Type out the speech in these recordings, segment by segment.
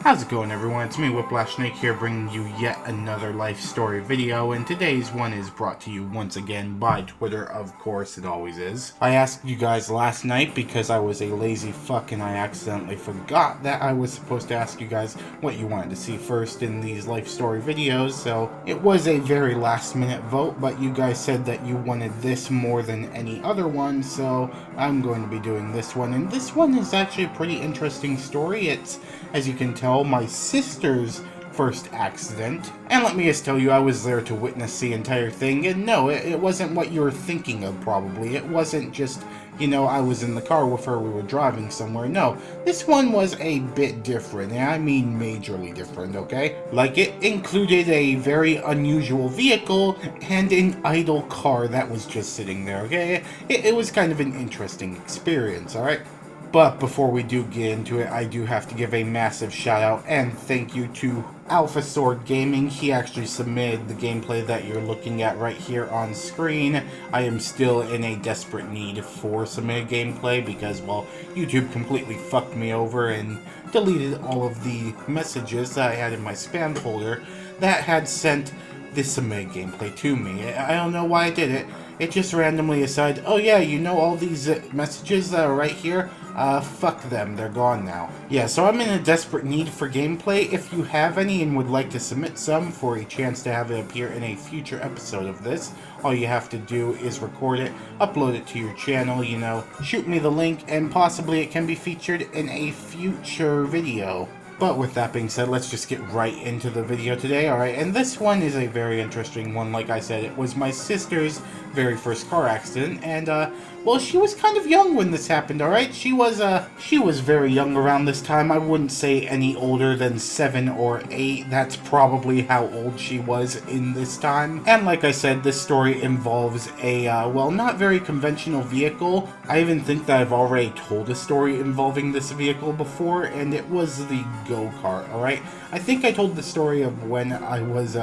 How's it going, everyone? It's me, Whiplashthesnake, here bringing you yet another life story video, and today's one is brought to you once again by Twitter, of course, it always is. I asked you guys last night because I was a lazy fuck and I accidentally forgot that I was supposed to ask you guys what you wanted to see first in these life story videos, so it was a very last minute vote, but you guys said that you wanted this more than any other one, so I'm going to be doing this one, and this one is actually a pretty interesting story. It's, as you can tell, my sister's first accident. And let me just tell you, I was there to witness the entire thing, and no, it wasn't what you were thinking of, probably. It wasn't just, you know, I was in the car with her, we were driving somewhere. No, this one was a bit different, and I mean majorly different, okay? Like, it included a very unusual vehicle and an idle car that was just sitting there, okay? It was kind of an interesting experience, alright? But before we do get into it, I do have to give a massive shout out and thank you to Alpha Sword Gaming. He actually submitted the gameplay that you're looking at right here on screen. I am still in a desperate need for submitted gameplay because, well, YouTube completely fucked me over and deleted all of the messages that I had in my spam folder that had sent this submitted gameplay to me. I don't know why I did it. It just randomly decided, oh yeah, you know all these messages that are right here? Fuck them, they're gone now. Yeah, so I'm in a desperate need for gameplay. If you have any and would like to submit some for a chance to have it appear in a future episode of this, all you have to do is record it, upload it to your channel, you know, shoot me the link, and possibly it can be featured in a future video. But with that being said, let's just get right into the video today, alright? And this one is a very interesting one. Like I said, it was my sister's very first car accident, and, well, she was kind of young when this happened, alright? She was very young around this time. I wouldn't say any older than 7 or 8. That's probably how old she was in this time. And like I said, this story involves a, well, not very conventional vehicle. I even think that I've already told a story involving this vehicle before, and it was the go-kart, alright? I think I told the story of when I was,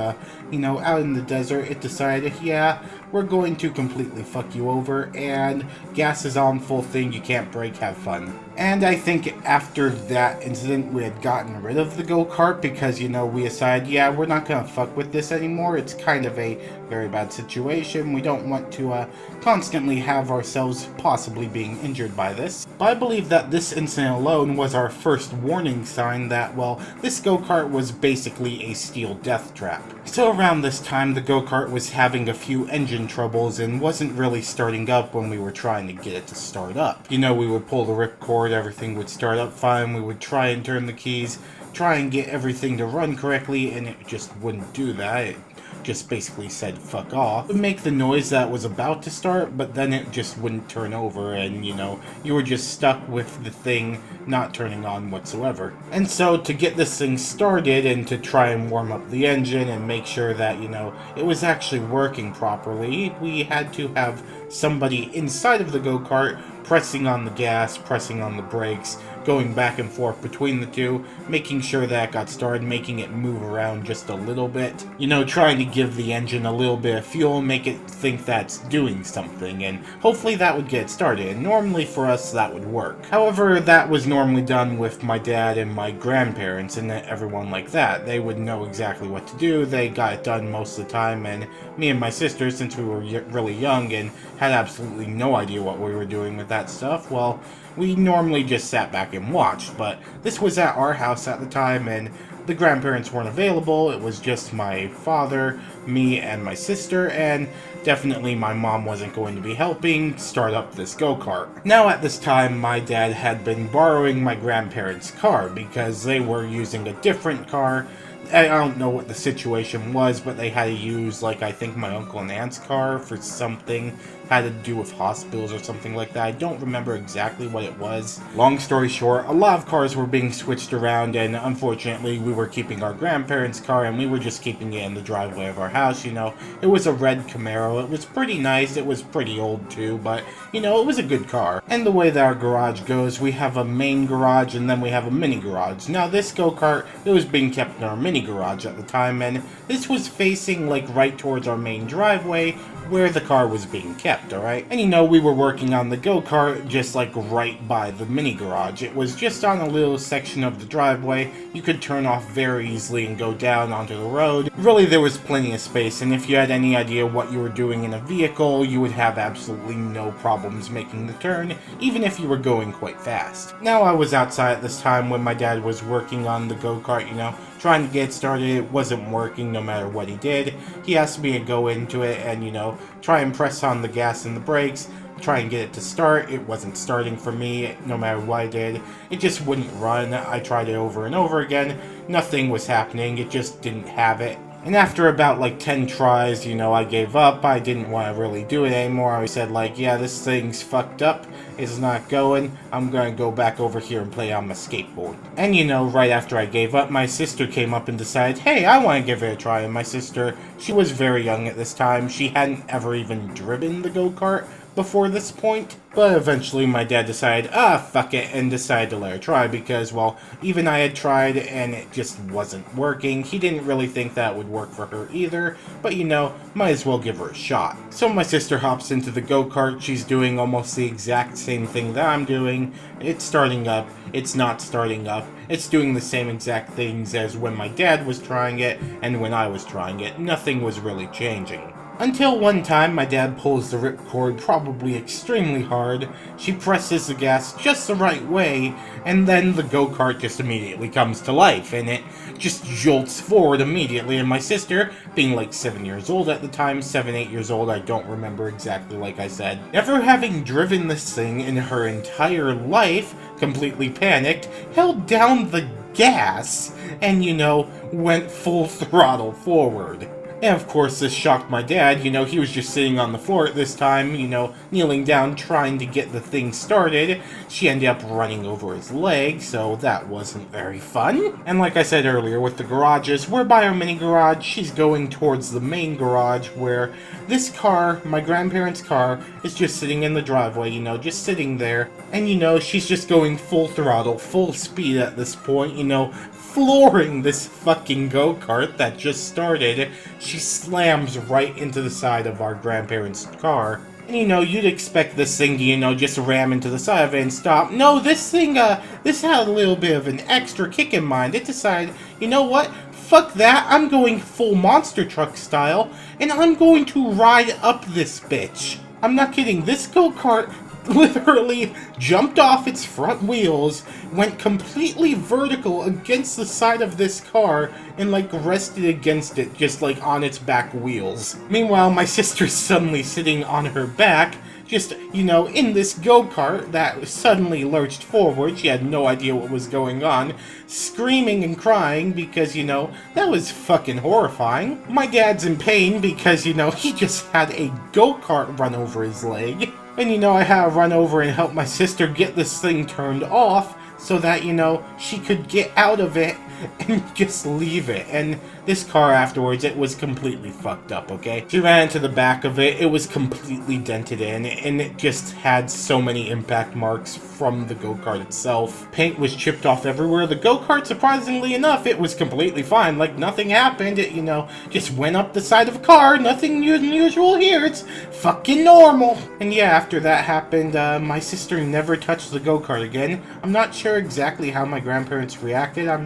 you know, out in the desert. It decided, yeah, we're going to completely fuck you over, and gas is on full thing, you can't brake, have fun. And I think after that incident, we had gotten rid of the go-kart because, you know, we decided, yeah, we're not gonna fuck with this anymore. It's kind of a very bad situation. We don't want to constantly have ourselves possibly being injured by this. But I believe that this incident alone was our first warning sign that, well, this go-kart was basically a steel death trap. So around this time, the go-kart was having a few engine troubles and wasn't really starting up when we were trying to get it to start up. You know, we would pull the ripcord, everything would start up fine, we would try and turn the keys, try and get everything to run correctly, and it just wouldn't do that. It just basically said fuck off. It would make the noise that was about to start, but then it just wouldn't turn over, and, you know, you were just stuck with the thing not turning on whatsoever. And so to get this thing started and to try and warm up the engine and make sure that, you know, it was actually working properly, we had to have somebody inside of the go-kart pressing on the gas, pressing on the brakes, going back and forth between the two, making sure that got started, making it move around just a little bit. You know, trying to give the engine a little bit of fuel, make it think that's doing something, and hopefully that would get it started. And normally for us that would work. However, that was normally done with my dad and my grandparents and everyone like that. They would know exactly what to do, they got it done most of the time, and me and my sister, since we were really young and had absolutely no idea what we were doing with that stuff, well, we normally just sat back and watched. But this was at our house at the time, and the grandparents weren't available. It was just my father, me, and my sister, and definitely my mom wasn't going to be helping start up this go-kart. Now at this time, my dad had been borrowing my grandparents' car because they were using a different car. I don't know what the situation was, but they had to use, like, I think my uncle and aunt's car for something, had to do with hospitals or something like that. I don't remember exactly what it was. Long story short, a lot of cars were being switched around, and unfortunately we were keeping our grandparents' car, and we were just keeping it in the driveway of our house, you know. It was a red Camaro. It was pretty nice. It was pretty old too, but, you know, it was a good car. And the way that our garage goes, we have a main garage, and then we have a mini garage. Now this go-kart, it was being kept in our mini mini garage at the time, and this was facing like right towards our main driveway where the car was being kept, alright? And you know, we were working on the go-kart just like right by the mini garage. It was just on a little section of the driveway. You could turn off very easily and go down onto the road. Really, there was plenty of space, and if you had any idea what you were doing in a vehicle, you would have absolutely no problems making the turn, even if you were going quite fast. Now, I was outside at this time when my dad was working on the go-kart, you know, trying to get started. It wasn't working no matter what he did. He asked me to go into it and, you know, try and press on the gas and the brakes, try and get it to start. It wasn't starting for me no matter what I did. It just wouldn't run. I tried it over and over again. Nothing was happening. It just didn't have it. And after about like 10 tries, you know, I gave up. I didn't want to really do it anymore. I said like, yeah, this thing's fucked up. It's not going. I'm going to go back over here and play on my skateboard. And you know, right after I gave up, my sister came up and decided, hey, I want to give it a try. And my sister, she was very young at this time. She hadn't ever even driven the go-kart before this point. But eventually my dad decided, fuck it, and decided to let her try because, well, even I had tried and it just wasn't working. He didn't really think that would work for her either, but you know, might as well give her a shot. So my sister hops into the go-kart. She's doing almost the exact same thing that I'm doing. It's starting up, it's not starting up. It's doing the same exact things as when my dad was trying it and when I was trying it. Nothing was really changing. Until one time, my dad pulls the ripcord probably extremely hard, she presses the gas just the right way, and then the go-kart just immediately comes to life, and it just jolts forward immediately, and my sister, being like 7 years old at the time, 7, 8 years old, I don't remember exactly like I said, never having driven this thing in her entire life, completely panicked, held down the gas, and you know, went full throttle forward. And of course this shocked my dad. You know, he was just sitting on the floor at this time, you know, kneeling down trying to get the thing started. She ended up running over his leg, so that wasn't very fun. And like I said earlier with the garages, we're by our mini garage. She's going towards the main garage where this car, my grandparents' car, is just sitting in the driveway, you know, just sitting there. And you know, she's just going full throttle, full speed at this point, you know, flooring this fucking go-kart that just started. She slams right into the side of our grandparents' car. And you know, you'd expect this thing to, you know, just ram into the side of it and stop. No, this thing, this had a little bit of an extra kick in mind. It decided, you know what? Fuck that, I'm going full monster truck style, and I'm going to ride up this bitch. I'm not kidding, this go-kart literally jumped off its front wheels, went completely vertical against the side of this car, and like rested against it just like on its back wheels. Meanwhile, my sister's suddenly sitting on her back, just, you know, in this go-kart that suddenly lurched forward. She had no idea what was going on, screaming and crying because, you know, that was fucking horrifying. My dad's in pain because, you know, he just had a go-kart run over his leg. And, you know, I had to run over and help my sister get this thing turned off so that, you know, she could get out of it and just leave it. And this car afterwards, it was completely fucked up, okay? She ran into the back of it, it was completely dented in, and it just had so many impact marks from the go-kart itself. Paint was chipped off everywhere. The go-kart, surprisingly enough, it was completely fine, like nothing happened. It, you know, just went up the side of a car, nothing unusual here, it's fucking normal. And yeah, after that happened, my sister never touched the go-kart again. I'm not sure exactly how my grandparents reacted. I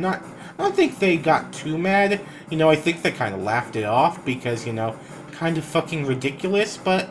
don't think they got too mad. You know, I think they kind of laughed it off because, you know, kind of fucking ridiculous, but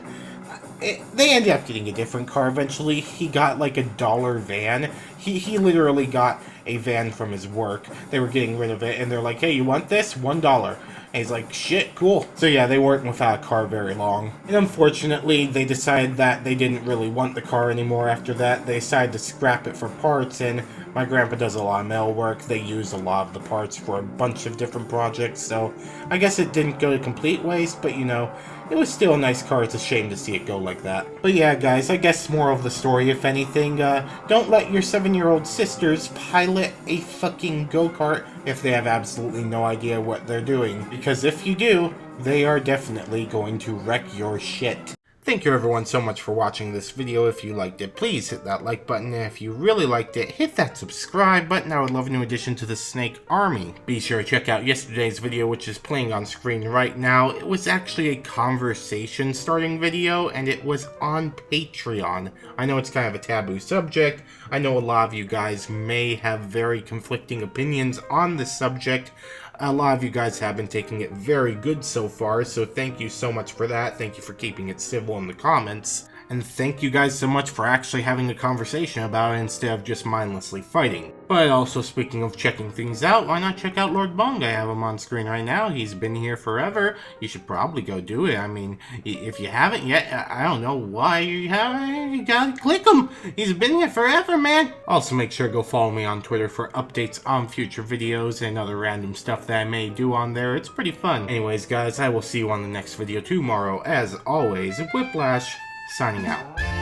they ended up getting a different car eventually. He got like a $1 van. He literally got a van from his work. They were getting rid of it, and they're like, hey, you want this? $1. And he's like, shit, cool. So yeah, they weren't without a car very long. And unfortunately, they decided that they didn't really want the car anymore after that. They decided to scrap it for parts, and my grandpa does a lot of mail work. They use a lot of the parts for a bunch of different projects, so I guess it didn't go to complete waste, but you know, it was still a nice car. It's a shame to see it go like that. But yeah, guys, I guess moral of the story, if anything, don't let your 7-year-old sisters pilot a fucking go-kart if they have absolutely no idea what they're doing. Because if you do, they are definitely going to wreck your shit. Thank you everyone so much for watching this video. If you liked it, please hit that like button, and if you really liked it, hit that subscribe button. I would love a new addition to the Snake Army. Be sure to check out yesterday's video, which is playing on screen right now. It was actually a conversation starting video, and it was on Patreon. I know it's kind of a taboo subject. I know a lot of you guys may have very conflicting opinions on this subject. A lot of you guys have been taking it very good so far, so thank you so much for that. Thank you for keeping it civil in the comments. And thank you guys so much for actually having a conversation about it instead of just mindlessly fighting. But also, speaking of checking things out, why not check out Lord Bung? I have him on screen right now. He's been here forever. You should probably go do it. I mean, if you haven't yet, I don't know why you haven't. You gotta click him. He's been here forever, man. Also, make sure to go follow me on Twitter for updates on future videos and other random stuff that I may do on there. It's pretty fun. Anyways, guys, I will see you on the next video tomorrow. As always, Whiplash, signing out.